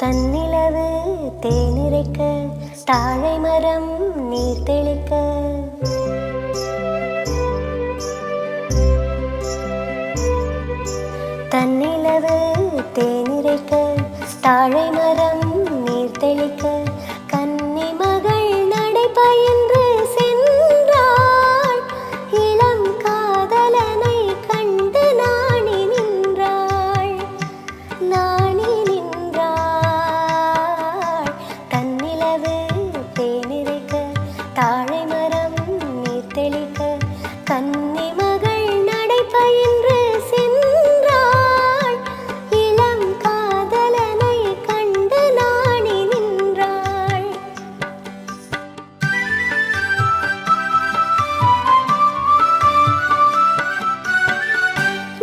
தன்னிலவு தேனிரைக்க தாழை மரம் நீர் தெளிக்க தன்னிலவு தேனிரைக்க தாழை மரம் நீர் தெளிக்க கன்னி மகள் நடைபயின்று சென்றாள். இளம் காதலனை கண்டு நாணி நின்றாள். நாணி நின்றாள். தன்னிலவு தேனிரைக்க தாழை மரம் நீர் தெளிக்க கன்னி மகள் நடைபயின்று சென்றாள். இளம் காதலனை கண்டு நாணி நின்றாள்.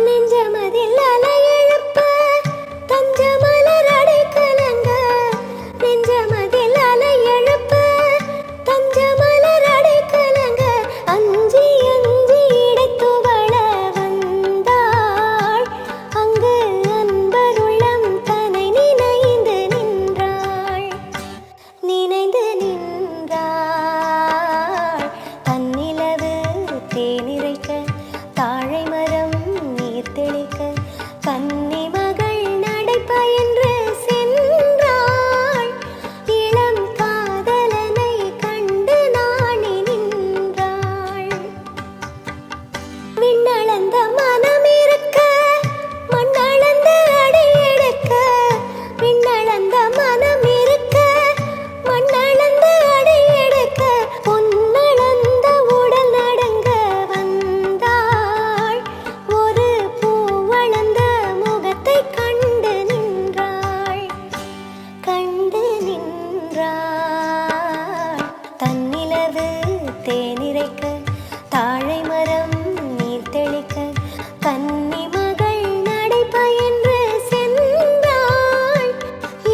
நெஞ்சமதில் அலையெழுப்ப தஞ்சமலர் அடை கலங்க. நெஞ்சமதில் அலையெழுப்ப தஞ்சமலர் அடை கலங்க. அஞ்சி அஞ்சி இடைத்துவள வந்தாள். அங்கு அன்பருள்ளம் தன்னை நினைந்து நின்றாள். நினைந்து நின்றாள். தன்னிலவு தேனிரைக்க தாழை மரம் நீர் தெளிக்க கன்னி மகள் நடைபயின்று சென்றாள். இளம் காதலனை கண்டு நாணி நின்றாள். விண்ணளந்த மனம் இருக்க மண்ணளந்த அடை எடுக்க. விண்ணளந்த மனம் இருக்க மண்ணளந்த அடை எடுக்க பொன்னளந்த உடல் நடுங்க வந்தாள். ஒரு பூவளந்த முகத்தை கண்டு நின்றாள். கண்டு நின்றாள். தன்னிலவு தேனிரைக்க தாழை மரம் நீர் தெளிக்க கன்னி மகள் நடைபயின்று சென்றாள்.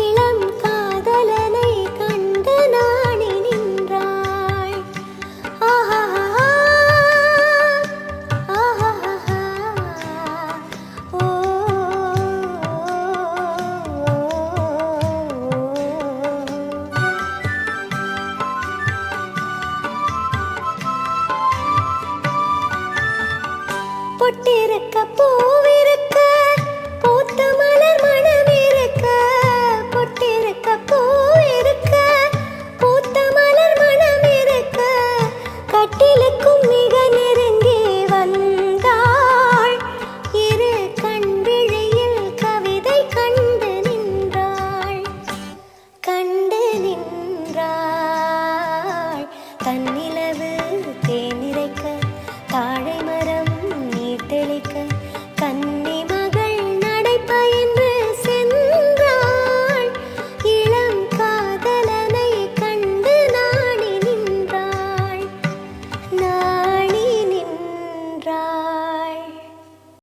இளம் காதலனை கண்டு நாணி நின்றாள். ஆஹா ஆஹா ஓ பொட்டிருக்க பூவிருக்க பூத்த மலர் மனம் இருக்க. பொட்டிருக்க பூவிருக்க பூத்த மலர் மனம் இருக்க கட்டிலுக்கும் மிக நெருங்கி வந்தாள். இரு கண்விழியில் கவிதை கண்டு நின்றாள். கண்டு நின்றாள். தன்னிலவு